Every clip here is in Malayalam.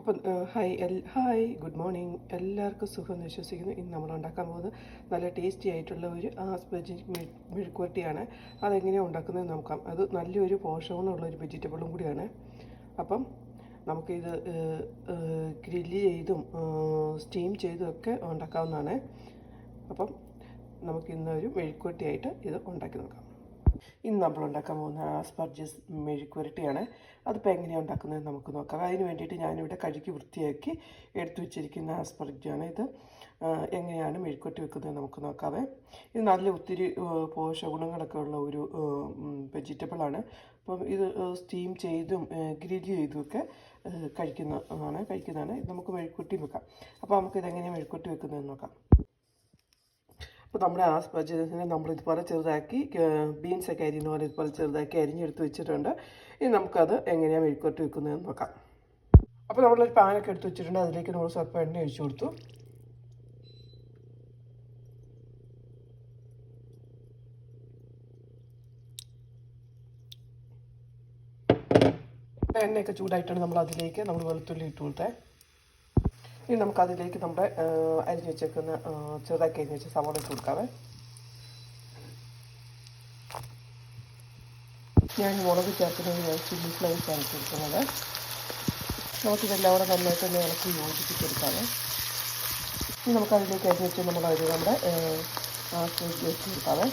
അപ്പം ഹായ് ഗുഡ് മോർണിംഗ്. എല്ലാവർക്കും സുഖമെന്ന് വിശ്വസിക്കുന്നു. ഇന്ന് നമ്മൾ ഉണ്ടാക്കാൻ പോകുന്നത് നല്ല ടേസ്റ്റി ആയിട്ടുള്ള ഒരു ആസ്പെജി മെഴുക്കുവരട്ടിയാണ്. അതെങ്ങനെയാണ് ഉണ്ടാക്കുന്നത് നോക്കാം. അത് നല്ലൊരു പോഷകമുള്ളൊരു വെജിറ്റബിളും കൂടിയാണ്. അപ്പം നമുക്കിത് ഗ്രില്ല് ചെയ്തും സ്റ്റീം ചെയ്തും ഒക്കെ ഉണ്ടാക്കാവുന്നതാണ്. അപ്പം നമുക്കിന്നൊരു മെഴുക്കുവരട്ടിയായിട്ട് ഇത് ഉണ്ടാക്കി നോക്കാം. ഇന്ന് നമ്മൾ ഉണ്ടാക്കാൻ പോകുന്ന ആസ്പർജസ് മെഴുക്കുവരട്ടിയാണ്. അതിപ്പോൾ എങ്ങനെയാണ് ഉണ്ടാക്കുന്നത് നമുക്ക് നോക്കാം. അതിന് വേണ്ടിയിട്ട് ഞാനിവിടെ കഴുകി വൃത്തിയാക്കി എടുത്തു വെച്ചിരിക്കുന്ന ആസ്പർജാണ്. ഇത് എങ്ങനെയാണ് മെഴുക്കുവരട്ടി വെക്കുന്നത് നമുക്ക് നോക്കാവേ. ഇത് നല്ല ഒത്തിരി പോഷകഗുണങ്ങളൊക്കെ ഉള്ള ഒരു വെജിറ്റബിളാണ്. അപ്പം ഇത് സ്റ്റീം ചെയ്തും ഗ്രില്ല് ചെയ്തുമൊക്കെ കഴിക്കുന്നതാണ്. ഇത് നമുക്ക് മെഴുക്കുവരട്ടി വെക്കാം. അപ്പോൾ നമുക്കിതെങ്ങനെയാണ് മെഴുക്കുവരട്ടി വെക്കുന്നതെന്ന് നോക്കാം. അപ്പോൾ നമ്മുടെ ആസ്പർജസിനെ നമ്മളിതുപോലെ ചെറുതാക്കി ബീൻസൊക്കെ അരിയുന്ന പോലെ ഇതുപോലെ ചെറുതാക്കി അരിഞ്ഞെടുത്ത് വെച്ചിട്ടുണ്ട്. ഇനി നമുക്കത് എങ്ങനെയാണ് മെഴുക്കുവരട്ടി വെക്കുന്നതെന്ന് നോക്കാം. അപ്പോൾ നമ്മളൊരു പാനൊക്കെ എടുത്ത് വെച്ചിട്ടുണ്ട്. അതിലേക്ക് നമ്മൾ സ്വല്പം എണ്ണ ഒഴിച്ചു കൊടുത്തു. എണ്ണയൊക്കെ ചൂടായിട്ടാണ് നമ്മൾ വെളുത്തുള്ളി ഇട്ട് കൊടുത്തത്. ഇനി നമുക്കതിലേക്ക് നമ്മുടെ അരിഞ്ഞ് വെച്ചേക്കുന്ന ചെറുതാക്കി അരിഞ്ഞ് വെച്ച സവാള ഇട്ട് കൊടുക്കാവേ. ഞാൻ മുളക് ചേർക്കുന്നത് ചില്ലി ഫ്ലേക്സാണ് ഇട്ട് കൊടുക്കുന്നത്. നമുക്കിതെല്ലാം കൂടെ നന്നായിട്ട് തന്നെ ഇളക്കി യോജിപ്പിച്ചെടുക്കാവേ. ഇനി നമുക്കതിലേക്ക് അരിഞ്ഞ് വെച്ച് നമ്മുടെ ആസ്പെജ് വെച്ച് കൊടുക്കാവേ.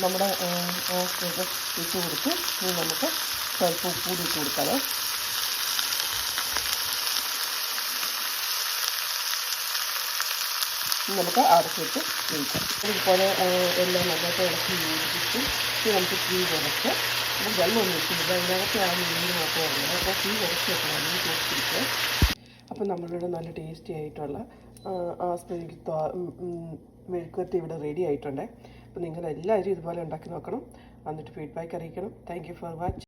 നമ്മുടെ ആസ്പെജ് ഇട്ട് കൊടുത്ത് ഇനി നമുക്ക് സ്വല്പം ഉപ്പൂടി ഇട്ട് കൊടുക്കാവേ. നമുക്ക് അടച്ചിട്ട് കഴിക്കാം. ഇതുപോലെ എല്ലാം നന്നായിട്ട് ഇളക്കി യോജിപ്പിച്ച് നമുക്ക് തീ കുറച്ച് നമുക്ക് വെള്ളമൊന്നും വെച്ചില്ല. അതിനകത്ത് ആ നീര് മാത്രമേ ഉള്ളൂ. അപ്പോൾ തീ കുറച്ച് വെക്കണം. അതിന് ടേസ്റ്റ്. അപ്പം നമ്മളിവിടെ നല്ല ടേസ്റ്റി ആയിട്ടുള്ള ആസ്പെജ് മെഴുക്കുവരട്ടി ഇവിടെ റെഡി ആയിട്ടുണ്ട്. അപ്പോൾ നിങ്ങളെല്ലാവരും ഇതുപോലെ ഉണ്ടാക്കി നോക്കണം. എന്നിട്ട് ഫീഡ്ബാക്ക് അറിയിക്കണം. Thank you for watching.